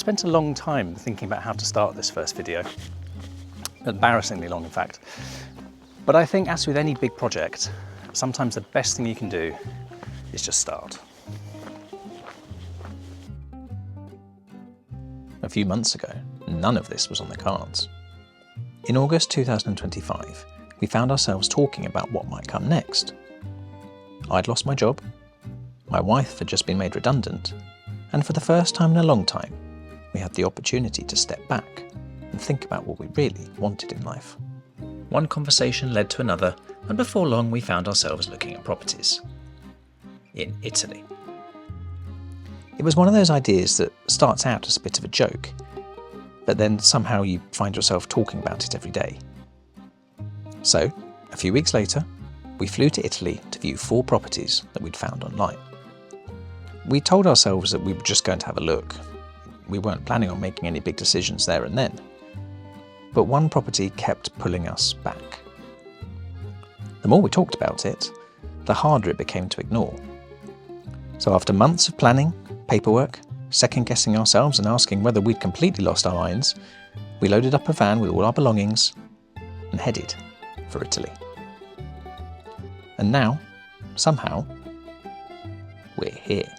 spent a long time thinking about how to start this first video. Embarrassingly long, in fact. But I think, as with any big project, sometimes the best thing you can do is just start. A few months ago, none of this was on the cards. In August 2025, we found ourselves talking about what might come next. I'd lost my job, my wife had just been made redundant, and for the first time in a long time, we had the opportunity to step back and think about what we really wanted in life. One conversation led to another, and before long we found ourselves looking at properties. In Italy. It was one of those ideas that starts out as a bit of a joke, but then somehow you find yourself talking about it every day. So, a few weeks later, we flew to Italy to view 4 properties that we'd found online. We told ourselves that we were just going to have a look. We weren't planning on making any big decisions there and then. But one property kept pulling us back. The more we talked about it, the harder it became to ignore. So after months of planning, paperwork, second-guessing ourselves and asking whether we'd completely lost our minds, we loaded up a van with all our belongings and headed for Italy. And now, somehow, we're here.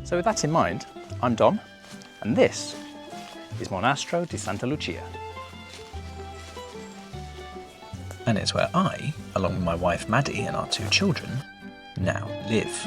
So with that in mind, I'm Dom, and this is Monastero di Santa Lucia. And it's where I, along with my wife Maddie and our 2 children, now live.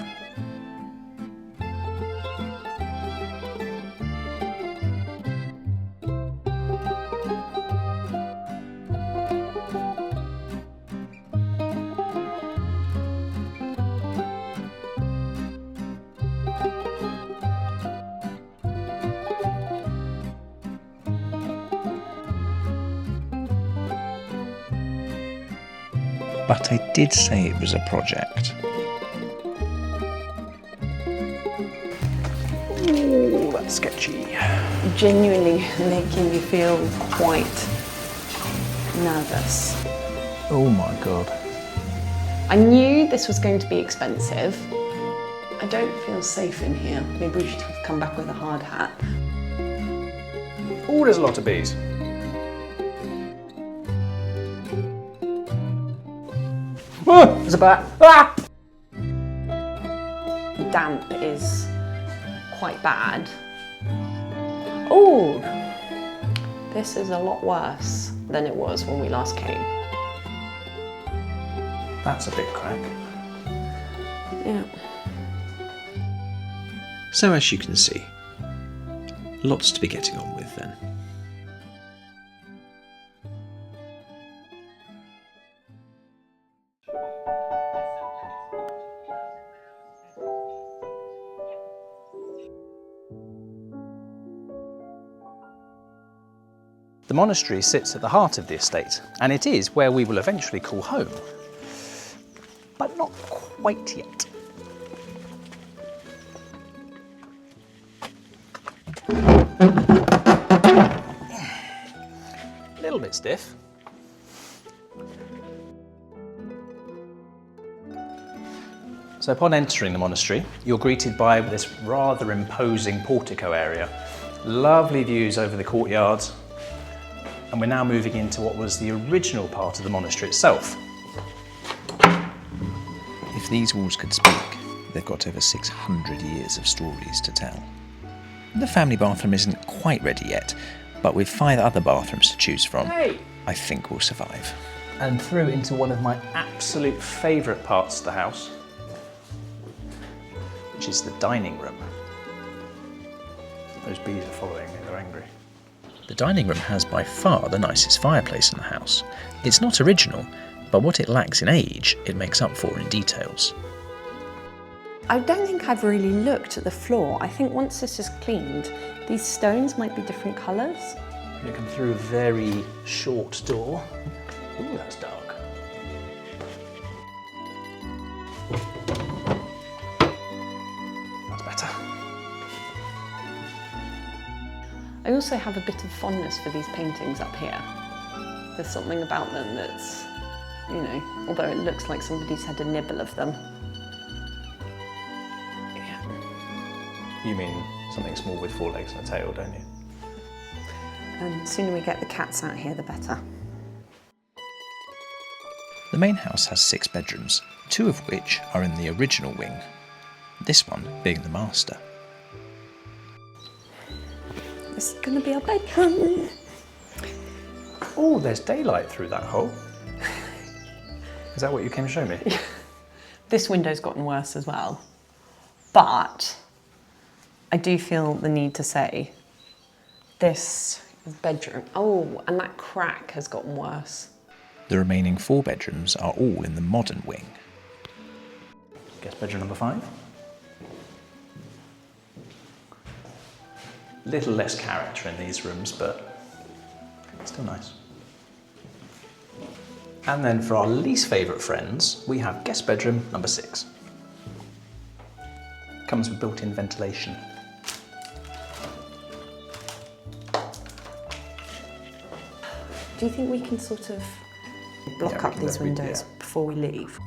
But I did say it was a project. Ooh, that's sketchy. Genuinely making me feel quite nervous. Oh my god. I knew this was going to be expensive. I don't feel safe in here. Maybe we should have come back with a hard hat. Oh, there's a lot of bees. Oh, there's a bat. Ah! Damp is quite bad. Oh, this is a lot worse than it was when we last came. That's a big crack. Yeah. So as you can see, lots to be getting on with then. The monastery sits at the heart of the estate, and it is where we will eventually call home. But not quite yet. A little bit stiff. So upon entering the monastery, you're greeted by this rather imposing portico area. Lovely views over the courtyards. And we're now moving into what was the original part of the monastery itself. If these walls could speak, they've got over 600 years of stories to tell. The family bathroom isn't quite ready yet, but with 5 other bathrooms to choose from, I think we'll survive. And through into one of my absolute favourite parts of the house, which is the dining room. Those bees are following me, they're angry. The dining room has by far the nicest fireplace in the house. It's not original, but what it lacks in age, it makes up for in details. I don't think I've really looked at the floor. I think once this is cleaned, these stones might be different colours. You come through a very short door. Ooh, that's dark. That's better. I also have a bit of fondness for these paintings up here. There's something about them that's you know, although it looks like somebody's had a nibble of them. Yeah. You mean something small with 4 legs and a tail, don't you? The sooner we get the cats out here, the better. The main house has 6 bedrooms, 2 of which are in the original wing, this one being the master. This is going to be our bedroom. Oh, there's daylight through that hole. Is that what you came to show me? This window's gotten worse as well, but I do feel the need to say this bedroom, oh, and that crack has gotten worse. The remaining 4 bedrooms are all in the modern wing. Guest bedroom number 5. Little less character in these rooms, but still nice. And then for our least favourite friends, we have guest bedroom number 6. Comes with built-in ventilation. Do you think we can sort of block up these windows before we leave?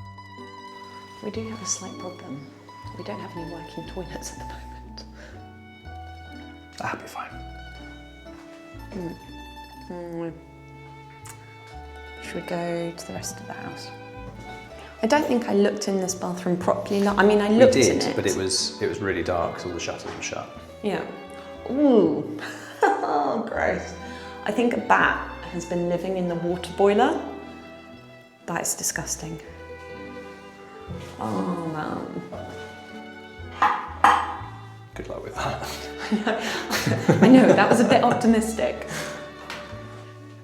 We do have a slight problem. We don't have any working toilets at the moment. That'll be fine. Should we go to the rest of the house? I don't think I looked in this bathroom properly. I mean, I looked in it. But it was really dark because all the shutters were shut. Yeah. Ooh. Oh, gross. I think a bat has been living in the water boiler. That is disgusting. Oh, man. Good luck with that. I know, that was a bit optimistic.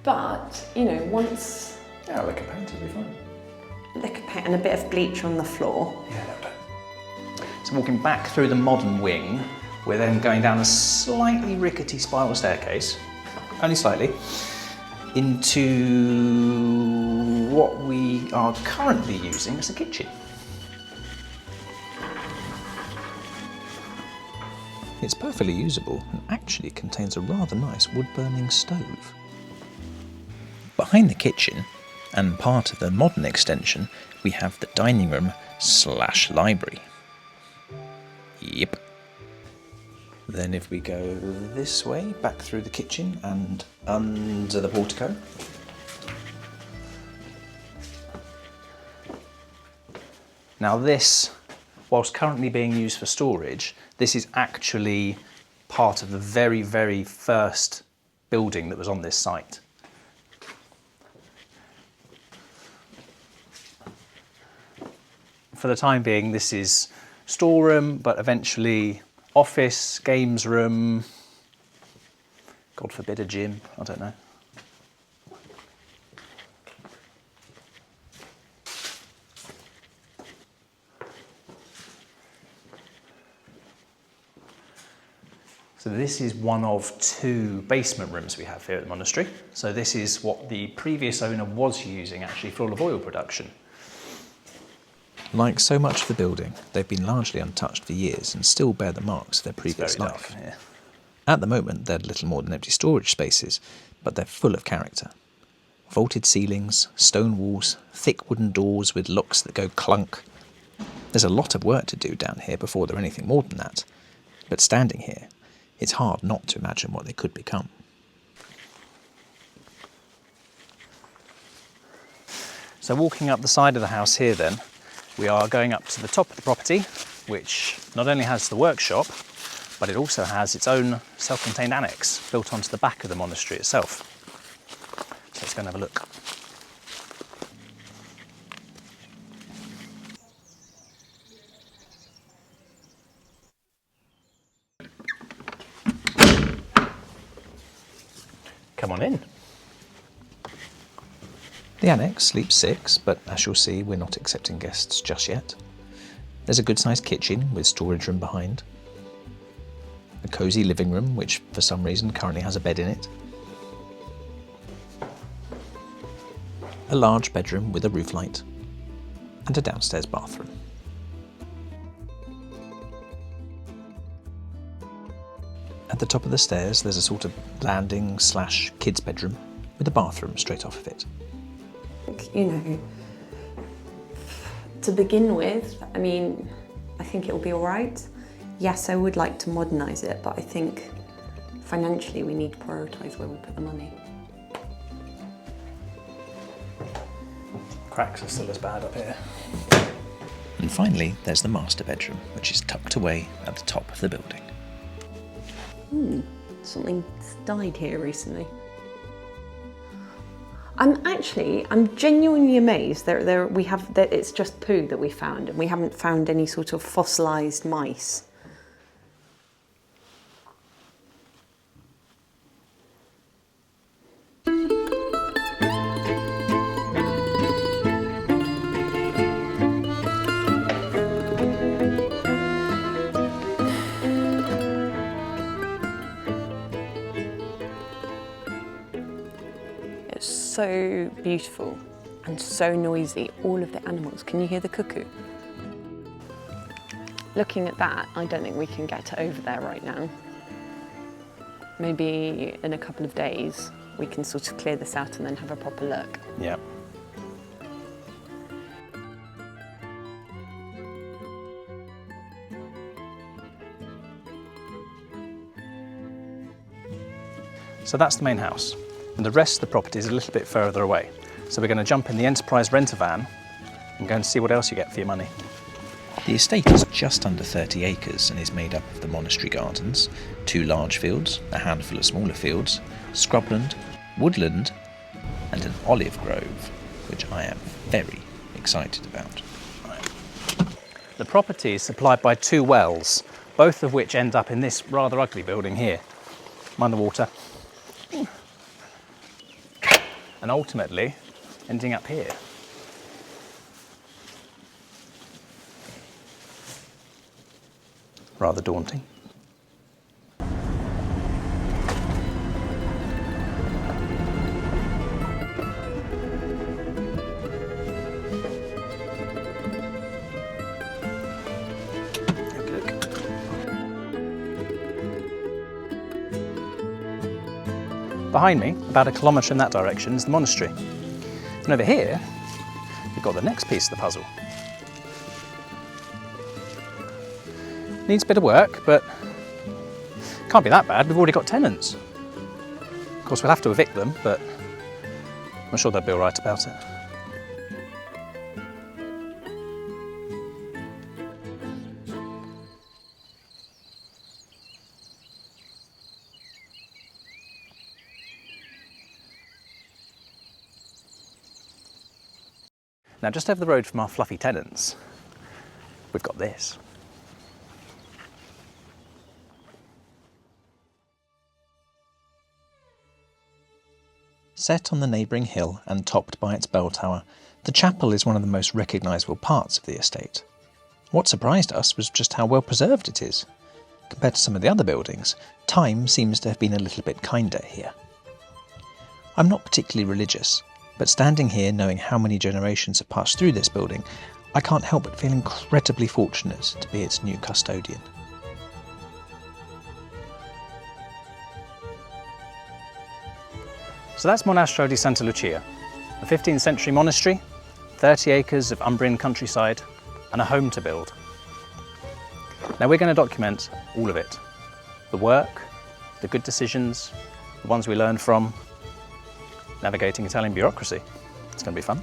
But, you know, once... Yeah, lick a paint, it'll be fine. Lick a paint and a bit of bleach on the floor. Yeah, that'll do. So walking back through the modern wing, we're then going down a slightly rickety spiral staircase, only slightly, into what we are currently using as a kitchen. It's perfectly usable and actually contains a rather nice wood-burning stove. Behind the kitchen, and part of the modern extension, we have the dining room / library. Yep. Then if we go this way, back through the kitchen and under the portico. Now this, whilst currently being used for storage, this is actually part of the very, very first building that was on this site. For the time being, this is storeroom, but eventually office, games room, God forbid a gym, I don't know. So this is one of 2 basement rooms we have here at the monastery. So this is what the previous owner was using actually for all of oil production. Like so much of the building, they've been largely untouched for years and still bear the marks of their previous life. At the moment, they're little more than empty storage spaces, but they're full of character. Vaulted ceilings, stone walls, thick wooden doors with locks that go clunk. There's a lot of work to do down here before they're anything more than that. But standing here, it's hard not to imagine what they could become. So walking up the side of the house here then, we are going up to the top of the property, which not only has the workshop, but it also has its own self-contained annex built onto the back of the monastery itself. So let's go and have a look. Come on in. The annex sleeps 6, but as you'll see, we're not accepting guests just yet. There's a good-sized kitchen with storage room behind. A cosy living room, which for some reason currently has a bed in it. A large bedroom with a roof light. And a downstairs bathroom. At the top of the stairs, there's a sort of landing / kids' bedroom with a bathroom straight off of it. You know, To begin with, I mean, I think it'll be all right. Yes, I would like to modernise it, but I think financially we need to prioritise where we put the money. Cracks are still as bad up here. And finally, there's the master bedroom, which is tucked away at the top of the building. Something's died here recently. I'm genuinely amazed that it's just poo that we found, and we haven't found any sort of fossilised mice. So beautiful and so noisy, all of the animals. Can you hear the cuckoo? Looking at that, I don't think we can get over there right now. Maybe in a couple of days we can sort of clear this out and then have a proper look. Yeah. So that's the main house. And the rest of the property is a little bit further away. So we're going to jump in the Enterprise renter van and go and see what else you get for your money. The estate is just under 30 acres and is made up of the monastery gardens, 2 large fields, a handful of smaller fields, scrubland, woodland, and an olive grove, which I am very excited about. The property is supplied by 2 wells, both of which end up in this rather ugly building here. Mind the water. And ultimately ending up here. Rather daunting. Behind me, about 1 kilometre in that direction, is the monastery. And over here, we've got the next piece of the puzzle. Needs a bit of work, but can't be that bad. We've already got tenants. Of course, we'll have to evict them, but I'm sure they'll be all right about it. Now, just over the road from our fluffy tenants, we've got this. Set on the neighbouring hill and topped by its bell tower, the chapel is one of the most recognisable parts of the estate. What surprised us was just how well preserved it is. Compared to some of the other buildings, time seems to have been a little bit kinder here. I'm not particularly religious, but standing here knowing how many generations have passed through this building, I can't help but feel incredibly fortunate to be its new custodian. So that's Monastero di Santa Lucia, a 15th century monastery, 30 acres of Umbrian countryside, and a home to build. Now we're going to document all of it. The work, the good decisions, the ones we learned from, navigating Italian bureaucracy. It's going to be fun.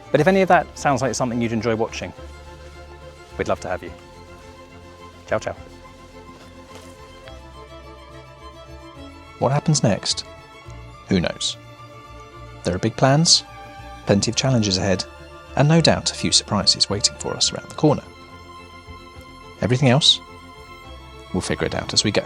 But if any of that sounds like something you'd enjoy watching, we'd love to have you. Ciao, ciao. What happens next? Who knows? There are big plans, plenty of challenges ahead, and no doubt a few surprises waiting for us around the corner. Everything else, we'll figure it out as we go.